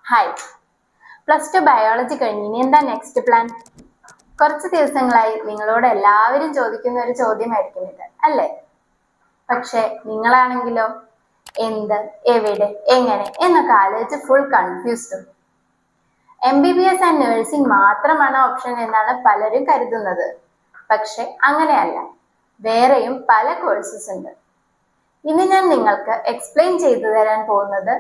Hi, +2 biology കഴിഞ്ഞ് ഇനി എന്താ നെക്സ്റ്റ് പ്ലാൻ? കുറച്ച് ദിവസങ്ങളായി നിങ്ങളോട് എല്ലാവരും ചോദിക്കുന്ന ഒരു ചോദ്യമായിരിക്കും ഇത്, അല്ലേ? പക്ഷെ നിങ്ങളാണെങ്കിലോ എന്ത്, എവിടെ, എങ്ങനെ എന്നൊക്കെ ആലോചിച്ച് ഫുൾ കൺഫ്യൂസ്ഡും. MBBS ആൻഡ് നഴ്സിംഗ് മാത്രമാണ് ഓപ്ഷൻ എന്നാണ് പലരും കരുതുന്നത്. പക്ഷെ അങ്ങനെയല്ല, വേറെയും പല കോഴ്സസ് ഉണ്ട്. ഇന്ന് ഞാൻ നിങ്ങൾക്ക് എക്സ്പ്ലെയിൻ ചെയ്തു തരാൻ പോകുന്നത്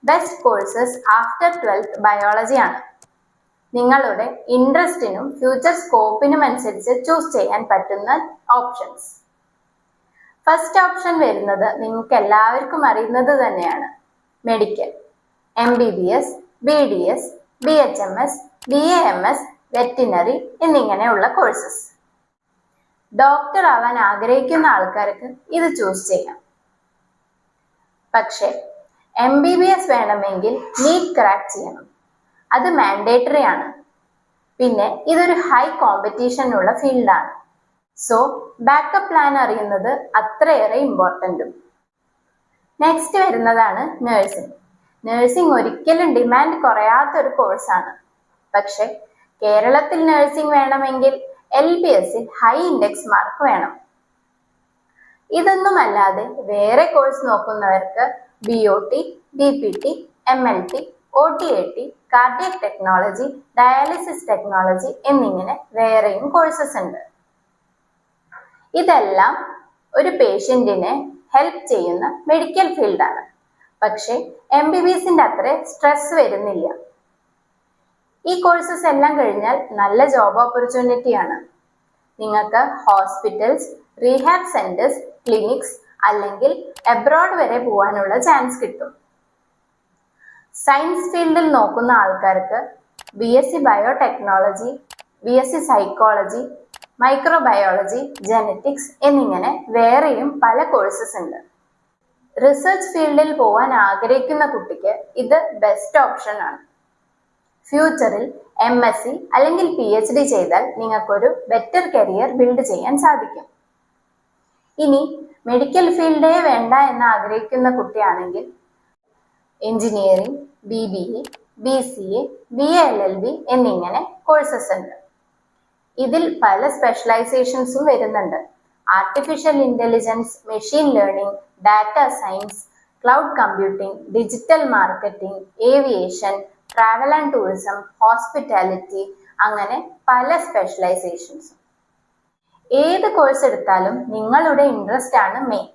best courses after 12th biology ആണ്. നിങ്ങളുടെ ഇൻട്രസ്റ്റിനും ഫ്യൂച്ചർ സ്കോപ്പിനും അനുസരിച്ച് ചൂസ് ചെയ്യാൻ പറ്റുന്ന ഓപ്ഷൻസ്. ഫസ്റ്റ് ഓപ്ഷൻ വരുന്നത് നിങ്ങൾക്ക് എല്ലാവർക്കും അറിയുന്നത് തന്നെയാണ്, medical. MBBS, BDS, BHMS, BAMS, veterinary എന്നിങ്ങനെയുള്ള കോഴ്സസ്. ഡോക്ടർ ആവാൻ ആഗ്രഹിക്കുന്ന ആൾക്കാർക്ക് ഇത് ചൂസ് ചെയ്യാം. പക്ഷെ MBBS വേണമെങ്കിൽ നീറ്റ് ക്രാക്ക് ചെയ്യണം. അത് മാൻഡേറ്ററി ആണ്. പിന്നെ ഇതൊരു ഹൈ കോമ്പറ്റീഷൻ ഉള്ള ഫീൽഡാണ്. സോ ബാക്കപ്പ് പ്ലാൻ അറിയുന്നത് അത്രയേറെ ഇമ്പോർട്ടൻറ്റും. നെക്സ്റ്റ് വരുന്നതാണ് നഴ്സിംഗ്. നഴ്സിംഗ് ഒരിക്കലും ഡിമാൻഡ് കുറയാത്തൊരു കോഴ്സാണ്. പക്ഷെ കേരളത്തിൽ നഴ്സിംഗ് വേണമെങ്കിൽ LBSൽ ഹൈ ഇൻഡെക്സ് മാർക്ക് വേണം. ഇതൊന്നുമല്ലാതെ വേറെ കോഴ്സ് നോക്കുന്നവർക്ക് BOT, DPT, MLT, OTAT, cardiac technology, dialysis technology എന്നിങ്ങനെ വേറെയും കോഴ്സസ് ഉണ്ട്. ഇതെല്ലാം ഒരു പേഷ്യന്റിനെ ഹെൽപ്പ് ചെയ്യുന്ന മെഡിക്കൽ ഫീൽഡാണ്. പക്ഷെ MBBSന്റെ അത്ര സ്ട്രെസ് വരുന്നില്ല. ഈ കോഴ്സസ് എല്ലാം കഴിഞ്ഞാൽ നല്ല ജോബ് ഓപ്പർച്യൂണിറ്റി ആണ്. നിങ്ങൾക്ക് ഹോസ്പിറ്റൽസ്, റീഹാബ് സെന്റേഴ്സ്, ക്ലിനിക്സ് അല്ലെങ്കിൽ എബ്രോഡ് വരെ പോകാനുള്ള ചാൻസ് കിട്ടും. സയൻസ് ഫീൽഡിൽ നോക്കുന്ന ആൾക്കാർക്ക് BSc biotechnology, BSc psychology, microbiology, genetics എന്നിങ്ങനെ വേറെയും പല കോഴ്സസ് ഉണ്ട്. റിസർച്ച് ഫീൽഡിൽ പോകാൻ ആഗ്രഹിക്കുന്ന കുട്ടിക്ക് ഇത് ബെസ്റ്റ് ഓപ്ഷൻ ആണ്. ഫ്യൂച്ചറിൽ MSc അല്ലെങ്കിൽ PhD ചെയ്താൽ നിങ്ങൾക്കൊരു ബെറ്റർ കരിയർ ബിൽഡ് ചെയ്യാൻ സാധിക്കും. ഇനി മെഡിക്കൽ ഫീൽഡേ വേണ്ട എന്ന് ആഗ്രഹിക്കുന്ന കുട്ടിയാണെങ്കിൽ എഞ്ചിനീയറിംഗ്, BBA, BCA, BALLB എന്നിങ്ങനെ കോഴ്സസ് ഉണ്ട്. ഇതിൽ പല സ്പെഷ്യലൈസേഷൻസും വരുന്നുണ്ട്. Artificial intelligence, machine learning, data science, cloud computing, digital marketing, aviation, travel and tourism, hospitality, അങ്ങനെ പല സ്പെഷ്യലൈസേഷൻസും. ഏത് കോഴ്സ് എടുത്താലും നിങ്ങളുടെ ഇൻട്രസ്റ്റ് ആണ് മെയിൻ.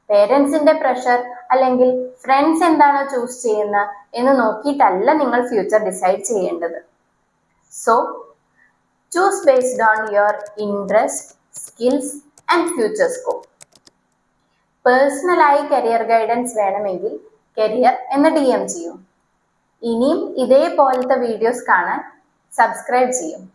പേരൻസിന്റെ പ്രഷർ അല്ലെങ്കിൽ ഫ്രണ്ട്സ് എന്താണോ ചൂസ് ചെയ്യുന്നത് എന്ന് നോക്കിയിട്ടല്ല നിങ്ങൾ ഫ്യൂച്ചർ ഡിസൈഡ് ചെയ്യേണ്ടത്. So choose based on your interest, skills and future scope. പേഴ്സണലായി കരിയർ ഗൈഡൻസ് വേണമെങ്കിൽ കരിയർ എന്ന് DM ചെയ്യൂ. ഇനിയും ഇതേപോലത്തെ വീഡിയോസ് കാണാൻ സബ്സ്ക്രൈബ് ചെയ്യും.